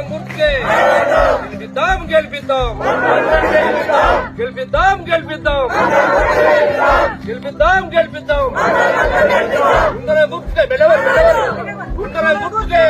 ఉంగరం గుర్తుకే గెలిపిద్దాం గెలిపిద్దాం గెలిపిద్దాం గెలిపిద్దాం గెలిపిద్దాం గెలిపిద్దాం ఉంగరం గుర్తుకే ఉంగరం గుర్తుకే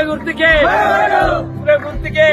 గుర్తుకే గుర్తుకే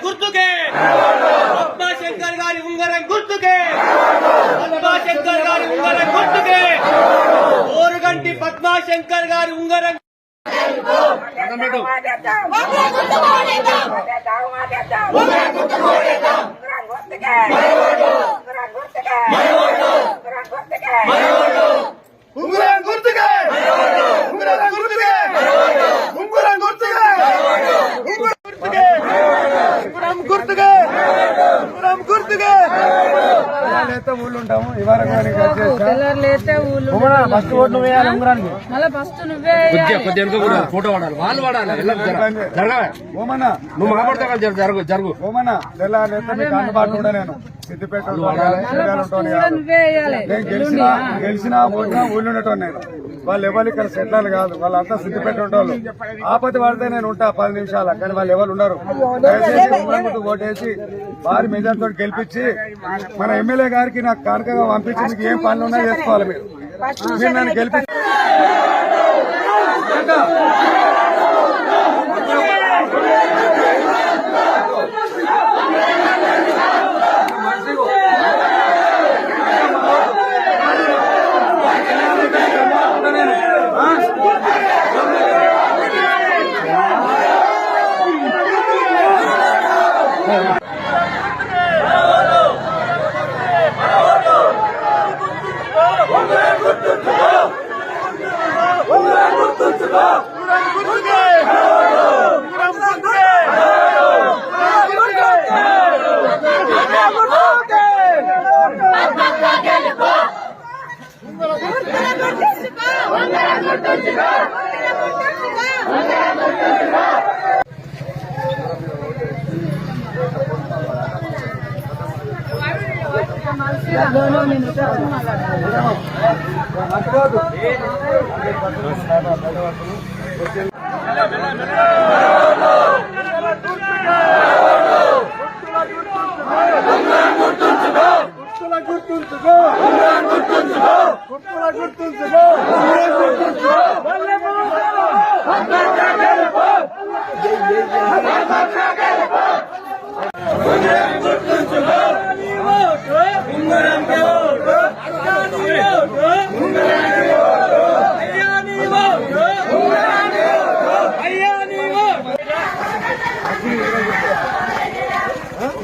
గుర్తుకే పద్మాశంకర్ గారి ఉంగరం గుర్తుకే పద్మాశంకర్ గారి ఉంగరం గుర్తుకే ఓరుగంటి పద్మాశంకర్ గారి ఉంగరం ఊళ్ళు ఉంటాము ఫస్ట్ ఓటు నువ్వు వేయాలి ఉంగరానికి ఫోటో వాడాలి వాళ్ళు వాడాలి ఓమన్నా నువ్వు మాట్లాడతా జరుగు జరుగు ఓమన్నా మీకు అందుబాటులో కూడా నేను సిద్దిపేట గెలిచినా పోయినా ఊళ్ళో ఉండటం నేను వాళ్ళు ఎవరు ఇక్కడ సెటిల్ కాదు వాళ్ళంతా సిద్దిపేట ఉండేవాళ్ళు ఆపత్తి పడితే నేను ఉంటా 10 నిమిషాలు కానీ వాళ్ళు ఎవరు ఉండరు దయచేసి ఓటేసి భారీ మెజార్టీతో గెలిపించి మన ఎమ్మెల్యే గారికి నాకు కానుకగా పంపించి మీకు ఏం పనులు ఉన్నా చేసుకోవాలి మీరు నన్ను గెలిపించి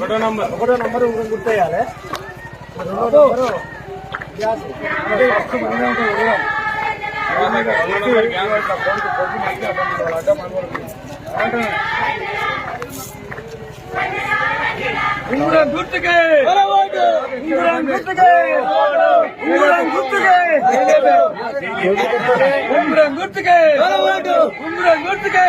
ఒకటో నంబర్ గుర్తయ్యాలి ఉంగరం గుర్తుకే ఉంగరం గుర్తుకే ఉంగరం గుర్తుకే ఉంగరం గుర్తుకే ఉంగరం గుర్తుకే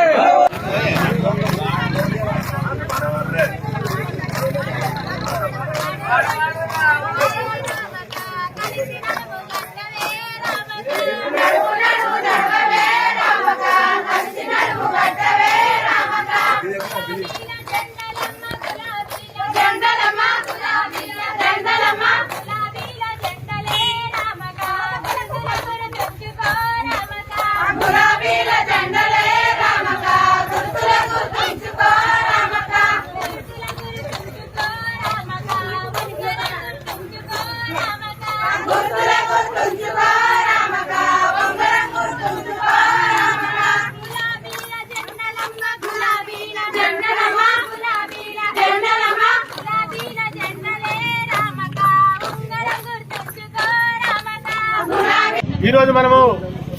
ఈ రోజు మనము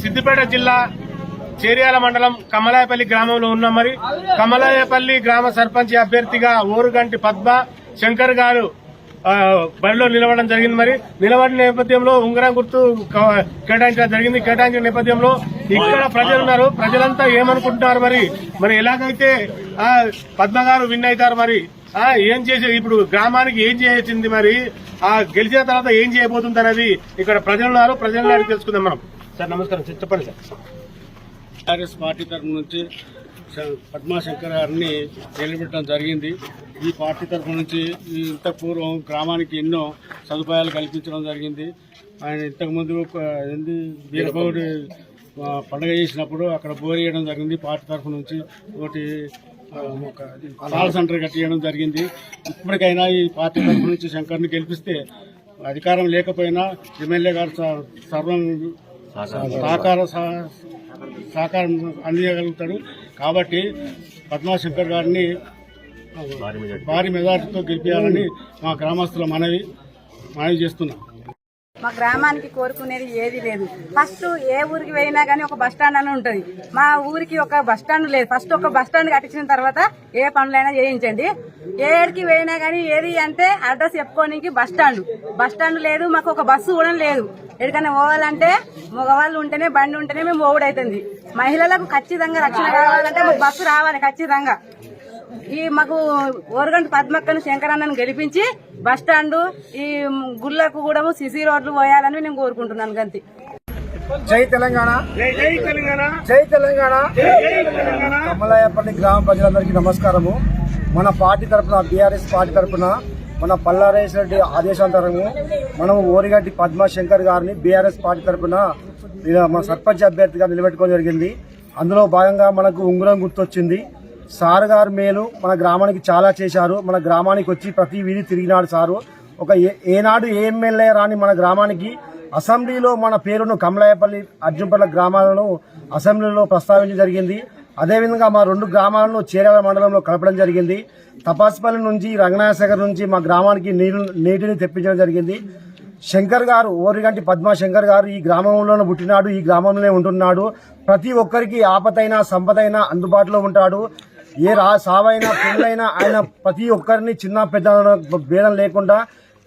సిద్దిపేట జిల్లా చేర్యాల మండలం కమలాయపల్లి గ్రామంలో ఉన్నాం. మరి కమలాయపల్లి గ్రామ సర్పంచ్ అభ్యర్థిగా ఓరుగంటి పద్మ శంకర్ గారు బరిలో నిలవడం జరిగింది. మరి నిలబడిన నేపథ్యంలో ఉంగరం గుర్తు కేటాయించడం జరిగింది. కేటాయించిన నేపథ్యంలో ఇక్కడ ప్రజలు ఉన్నారు. ప్రజలంతా ఏమనుకుంటున్నారు, మరి ఎలాగైతే పద్మ గారు విన్ అవుతారు, మరి ఏం చేసే ఇప్పుడు గ్రామానికి ఏం చేసింది, మరి గెలిచిన తర్వాత ఏం చేయబోతుంది అనేది ఇక్కడ ప్రజలు ఉన్నారు. ప్రజలను అడిగి తెలుసుకుందాం మనం. సార్ నమస్కారం, చెప్పండి సార్. టీఆర్ఎస్ పార్టీ తరఫు నుంచి పద్మాశంకర్ గారిని నిలబెట్టడం జరిగింది. ఈ పార్టీ తరఫు నుంచి ఇంత పూర్వం గ్రామానికి ఎన్నో సదుపాయాలు కల్పించడం జరిగింది. ఆయన ఇంతకుముందు వీరపౌడి పండుగ చేసినప్పుడు అక్కడ బోర్ వేయడం జరిగింది. పార్టీ తరఫు నుంచి ఒకటి కాల్ సెంటర్ కట్టియడం జరిగింది. ఇప్పటికైనా ఈ పార్టీ తరఫు నుంచి శంకర్ని గెలిపిస్తే అధికారం లేకపోయినా ఎమ్మెల్యే గారు సర్వం సహకారం అందించగలుగుతాడు. కాబట్టి పద్మాశంకర్ గారిని భారీ మెజార్టీతో గెలిపించాలని మా గ్రామస్తుల మనవి చేస్తున్నాం. మా గ్రామానికి కోరుకునేది ఏది లేదు. ఫస్ట్ ఏ ఊరికి పోయినా గానీ ఒక బస్ స్టాండ్ అని ఉంటది. మా ఊరికి ఒక బస్ స్టాండ్ లేదు. ఫస్ట్ ఒక బస్ స్టాండ్ కట్టించిన తర్వాత ఏ పనులైనా చేయించండి. ఏడికి పోయినా గానీ ఏది అంటే అడ్రస్ చెప్పుకోనికి బస్ స్టాండ్ లేదు. మాకు ఒక బస్సు కూడా లేదు. ఎక్కడికైనా పోవాలంటే మగవాళ్ళు ఉంటేనే బండి ఉంటేనే మేము పోవుడైతుంది. మహిళలకు ఖచ్చితంగా రక్షణ కావాలంటే మాకు బస్సు రావాలి ఖచ్చితంగా. ఈ మాకు ఓరుగంటి పద్మక్కను శంకరన్నను గెలిపించి బస్ స్టాండ్ ఈ గుళ్ళకు కూడా సిసి రోడ్లు పోయాలని నేను కోరుకుంటున్నాను. గంతి జై తెలంగాణ, జై తెలంగాణ, జై తెలంగాణ. కమలాయపల్లి గ్రామ ప్రజలందరికీ నమస్కారము. మన పార్టీ తరఫున బీఆర్ఎస్ పార్టీ తరఫున మన పల్లారేశ్వర రెడ్డి ఆదేశాంతరము మనము ఓరిగంటి పద్మాశంకర్ గారిని బీఆర్ఎస్ పార్టీ తరఫున మన సర్పంచ్ అభ్యర్థిగా నిలబెట్టుకోవడం జరిగింది. అందులో భాగంగా మనకు ఉంగరం గుర్తొచ్చింది. సార్ గారు మేలు మన గ్రామానికి చాలా చేశారు. మన గ్రామానికి వచ్చి ప్రతి వీధి తిరిగినాడు సారు. ఏనాడు ఏ ఎమ్మెల్యే రాని మన గ్రామానికి అసెంబ్లీలో మన పేరును కమలాయపల్లి అర్జున్పల్లి గ్రామాలను అసెంబ్లీలో ప్రస్తావించడం జరిగింది. అదేవిధంగా మా 2 గ్రామాలను చేర్యాల మండలంలో కలపడం జరిగింది. తపాసుపల్లి నుంచి రంగనాయసాగర్ నుంచి మా గ్రామానికి నీటిని తెప్పించడం జరిగింది. శంకర్ గారు ఓరిగంటి పద్మాశంకర్ గారు ఈ గ్రామంలోనే పుట్టినాడు, ఈ గ్రామంలోనే ఉంటున్నాడు. ప్రతి ఒక్కరికి ఆపదైనా సంపదైనా అందుబాటులో ఉంటాడు. ఏ సావైనా పెళ్ళైనా ఆయన ప్రతి ఒక్కరిని చిన్న పెద్ద భేదం లేకుండా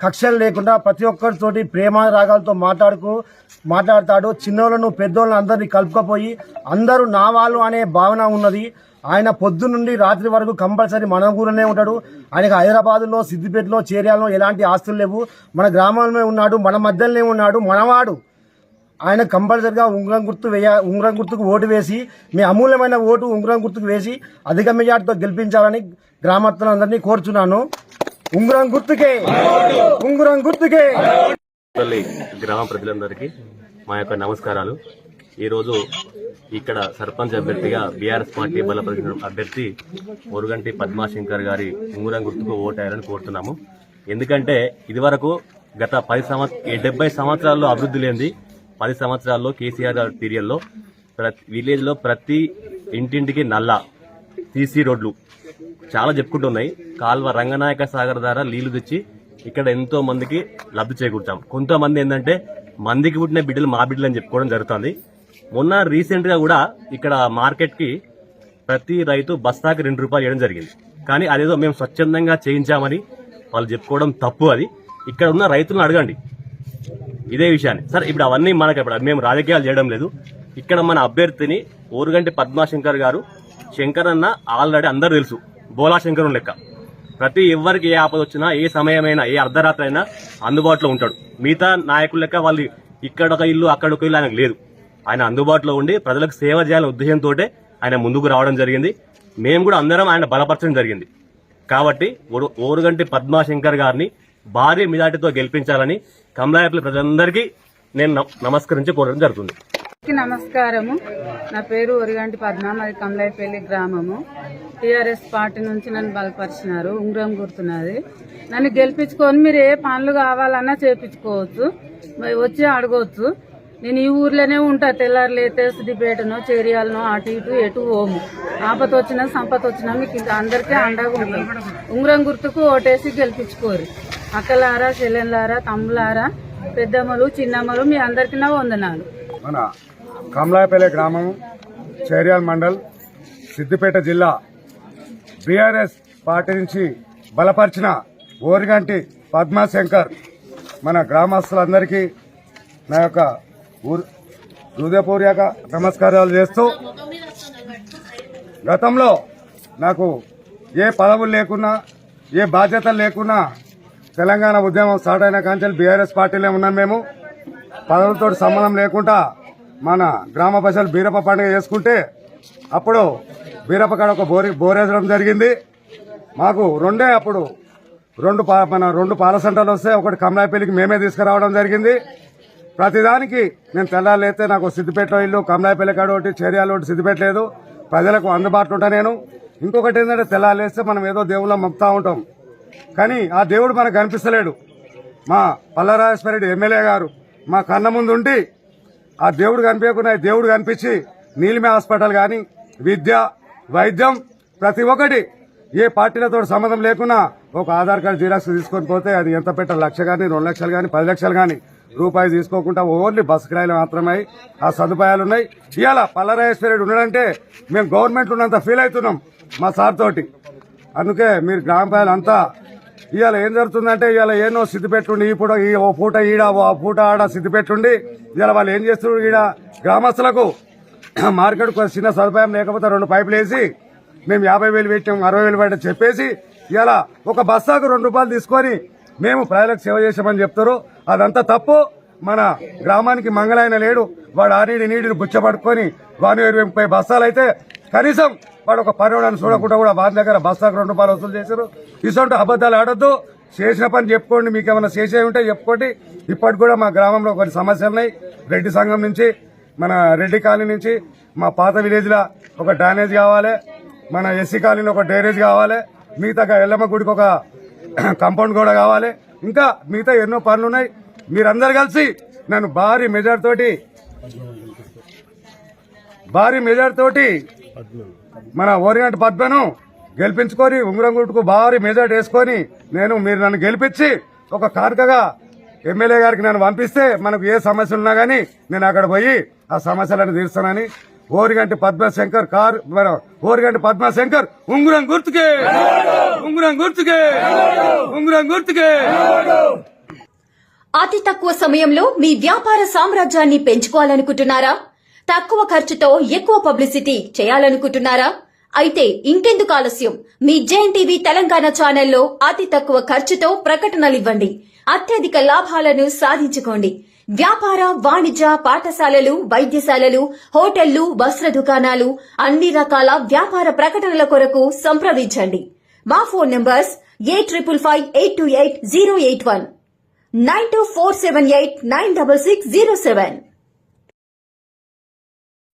కక్షలు లేకుండా ప్రతి ఒక్కరితోటి ప్రేమ రాగాలతో మాట్లాడతాడు. చిన్నోళ్ళను పెద్దోళ్ళను అందరినీ కలుపుకపోయి అందరూ నా వాళ్ళు అనే భావన ఉన్నది. ఆయన పొద్దు నుండి రాత్రి వరకు కంపల్సరీ మన ఊరిలోనే ఉంటాడు. ఆయనకు హైదరాబాద్లో సిద్దిపేటలో చేర్యాలలో ఎలాంటి ఆస్తులు లేవు. మన గ్రామంలోనే ఉన్నాడు, మన మధ్యలోనే ఉన్నాడు, మనవాడు. ఆయన కంపల్సరిగా ఉంగరం గుర్తుకు ఓటు వేసి మీ అమూల్యమైన ఓటు ఉంగరం గుర్తుకు వేసి అధిక మెజార్టీతో గెలిపించాలని గ్రామస్తులందరినీ కోరుచున్నాను. ఉంగరం గుర్తుకే, ఉంగరం గుర్తుకే. గ్రామ ప్రజలందరికీ మా యొక్క నమస్కారాలు. ఈరోజు ఇక్కడ సర్పంచ్ అభ్యర్థిగా బీఆర్ఎస్ పార్టీ బలపరిచిన అభ్యర్థి ఓరుగంటి పద్మాశంకర్ గారి ఉంగరం గుర్తుకు ఓటేయాలని కోరుతున్నాము. ఎందుకంటే ఇదివరకు గత 70 సంవత్సరాల్లో అభివృద్ధి లేనిది 10 సంవత్సరాల్లో కేసీఆర్ గారి పీరియడ్లో విలేజ్ లో ప్రతి ఇంటింటికి నల్లా సీసీ రోడ్లు చాలా చెప్పుకుంటున్నాయి. కాల్వ రంగనాయక సాగర్ ద్వారా నీళ్లు తెచ్చి ఇక్కడ ఎంతో మందికి లబ్ధి చేకూర్చాం. కొంతమంది ఏంటంటే మందికి పుట్టిన బిడ్డలు మా బిడ్డలు అని చెప్పుకోవడం జరుగుతుంది. మొన్న రీసెంట్ గా కూడా ఇక్కడ మార్కెట్ కి ప్రతి రైతు బస్తాకి ₹2 ఇవ్వడం జరిగింది. కానీ అదేదో మేము స్వచ్ఛందంగా చేయించామని వాళ్ళు చెప్పుకోవడం తప్పు. అది ఇక్కడ ఉన్న రైతులను అడగండి ఇదే విషయాన్ని. సార్ ఇప్పుడు అవన్నీ మనకి ఇప్పుడు మేము రాజకీయాలు చేయడం లేదు. ఇక్కడ మన అభ్యర్థిని ఓరుగంటి పద్మాశంకర్ గారు, శంకర్ అన్న ఆల్రెడీ అందరూ తెలుసు, బోలా శంకర్ లెక్క. ప్రతి ఎవరికి ఏ ఆపద వచ్చినా, ఏ సమయమైనా, ఏ అర్ధరాత్రి అయినా అందుబాటులో ఉంటాడు. మిగతా నాయకుల లెక్క వాళ్ళు ఇక్కడ ఒక ఇల్లు అక్కడ ఒక ఇల్లు ఆయనకు లేదు. ఆయన అందుబాటులో ఉండి ప్రజలకు సేవ చేయాలనే ఉద్దేశంతో ఆయన ముందుకు రావడం జరిగింది. మేము కూడా అందరం ఆయన బలపరచడం జరిగింది. కాబట్టి ఓరుగంటి పద్మాశంకర్ గారిని భారీ మెజార్టీతో గెలిపించాలని కమలాయపల్లి ప్రజలందరికీ నేను నమస్కరించి కోరడం జరుగుతుంది. నమస్కారము. నా పేరు ఓరుగంటి పద్మ, మాది కమలాయపల్లి గ్రామము. టీఆర్ఎస్ పార్టీ నుంచి నన్ను బలపరిచినారు. ఉంగరం గుర్తున్నది. నన్ను గెలిపించుకొని మీరు ఏ పనులు కావాలన్నా చేపించుకోవచ్చు, వచ్చి అడగవచ్చు. నేను ఈ ఊర్లోనే ఉంటా. తెల్లారులైతే సిద్దిపేటనో చేరియాలనో అటు ఇటు ఎటు ఓము. ఆపత వచ్చినా సంపత వచ్చినా మీకు ఇంకా అందరికీ అండగా ఉంటాం. ఉంగరం గుర్తుకు ఓటేసి గెలిపించుకోరు. అక్కలారా, చెల్లెళ్ళారా, తమ్ములారా, పెద్దమ్మలు, చిన్నమ్మలు మీ అందరికీ నా వందనాలు. మన కమలాయపల్లి గ్రామం, చేర్యాల మండల్, సిద్దిపేట జిల్లా బీఆర్ఎస్ పార్టీ నుంచి బలపరిచిన ఓరుగంటి పద్మాశంకర్ మన గ్రామస్తులందరికీ నా యొక్క హృదయపూర్వక నమస్కారాలు చేస్తూ, గతంలో నాకు ఏ పదవులు లేకున్నా, ఏ బాధ్యతలు లేకున్నా తెలంగాణ ఉద్యమం స్టార్ట్ అయిన కాంచెల్ బీఆర్ఎస్ పార్టీలో ఉన్నాం. మేము పదవులతో సంబంధం లేకుండా మన గ్రామ ప్రజలు బీరప్ప పండుగ చేసుకుంటే అప్పుడు బీరప్ప కాడ ఒక బోరేసడం జరిగింది. మాకు అప్పుడు రెండు పాల సెంటర్లు వస్తే ఒకటి కమలాయపల్లికి మేమే తీసుకురావడం జరిగింది. ప్రతిదానికి నేను తెల్లారైతే నాకు సిద్దిపేటలో ఇల్లు, కమలాయపల్లి కాడ ఒకటి, చేర్యాల ఒకటి, సిద్దిపేట లేదు. ప్రజలకు అందుబాటులో ఉంటా నేను. ఇంకొకటి ఏంటంటే తెల్లారేస్తే మనం ఏదో దేవుళ్ళ మొక్కుతా ఉంటాం, కానీ ఆ దేవుడు మనకు కనిపిస్తలేడు. మా పల్లరాజేశ్వరరెడ్డి ఎమ్మెల్యే గారు మా కన్న ముందు ఉండి ఆ దేవుడు కనిపించకుండా దేవుడు కనిపించి నీలిమే హాస్పిటల్ కానీ, విద్య, వైద్యం ప్రతి ఒక్కటి ఏ పార్టీలతో సంబంధం లేకున్నా ఒక ఆధార్ కార్డు జిరాక్స్ తీసుకొని పోతే అది ఎంత పెట్టాలి, 1,00,000 కానీ, 2 లక్షలు కానీ, 10 లక్షలు కానీ రూపాయి తీసుకోకుండా ఓన్లీ బస్సు కిరాయిలు మాత్రమే ఆ సదుపాయాలున్నాయి. ఇవాళ పల్లరాజేశ్వరరెడ్డి ఉన్నాడంటే మేము గవర్నమెంట్ ఉన్నంత ఫీల్ అవుతున్నాం మా సార్ తోటి. అందుకే మీరు గ్రామ ప్రజలంతా ఇవాళ ఏం జరుగుతుందంటే ఇవాళ ఏనో సిద్దిపెట్టుండి ఓ పూట ఈడ ఓ పూట ఆడ సిద్దిపెట్టుండి ఇవాళ వాళ్ళు ఏం చేస్తున్నారు, ఈడ గ్రామస్తులకు మార్కెట్ చిన్న సదుపాయం లేకపోతే 2 పైపులు వేసి మేము 50,000 పెట్టాం, 60,000 పెట్టాం చెప్పేసి ఇవాళ ఒక బస్తాకు ₹2 తీసుకొని మేము ప్రజలకు సేవ చేసామని చెప్తారు. అదంతా తప్పు. మన గ్రామానికి మంగళాయన లేడు, వాడు ఆ నీడిని బుచ్చపడుకొని 20 బస్తాలు అయితే కనీసం వాడు ఒక పర్యావరణాన్ని చూడకుండా కూడా వారి దగ్గర బస్తాకు ₹2 వసూలు చేశారు. ఇటువంటి అబద్దాలు ఆడొద్దు. చేసిన పని చెప్పుకోండి, మీకు ఏమైనా చేసే ఉంటే చెప్పుకోండి. ఇప్పటికి కూడా మా గ్రామంలో కొన్ని సమస్యలు ఉన్నాయి. రెడ్డి సంఘం నుంచి, మన రెడ్డి కాలనీ నుంచి మా పాత విలేజ్ లా ఒక డ్రైనేజ్ కావాలి, మన ఎస్సీ కాలనీలో ఒక డ్రైనేజ్ కావాలి, మిగతా ఎల్లమ్మ గుడికి ఒక కాంపౌండ్ కూడా కావాలి, ఇంకా మిగతా ఎన్నో పనులు ఉన్నాయి. మీరందరు కలిసి నన్ను భారీ మెజార్ తోటి మన ఓరుగంటి పద్మను గెలిపించుకొని ఉంగరం గుట్టుకు భారీ మెజార్టీ వేసుకొని మీరు నన్ను గెలిపించి ఒక కానుకగా ఎమ్మెల్యే గారికి నన్ను పంపిస్తే మనకు ఏ సమస్యలు ఉన్నా గానీ నేను అక్కడ పోయి ఆ సమస్యలను తీరుస్తానని ఓరుగంటి పద్మశంకర్ ఓరుగంటి పద్మశంకర్ ఉంగరం గుర్తుకే. అతి తక్కువ సమయంలో మీ వ్యాపార సామ్రాజ్యాన్ని పెంచుకోవాలనుకుంటున్నారా? తక్కువ ఖర్చుతో ఎక్కువ పబ్లిసిటీ చేయాలనుకుంటున్నారా? అయితే ఇంకెందుకు ఆలస్యం? మీ జైన్ టీవీ తెలంగాణ ఛానల్లో అతి తక్కువ ఖర్చుతో ప్రకటనలివ్వండి, అత్యధిక లాభాలను సాధించుకోండి. వ్యాపార, వాణిజ్య, పాఠశాలలు, వైద్యశాలలు, హోటళ్లు, వస్త్ర దుకాణాలు, అన్ని రకాల వ్యాపార ప్రకటనల కొరకు సంప్రదించండి. మా ఫోన్ నంబర్స్ 8558288081, 9247896607.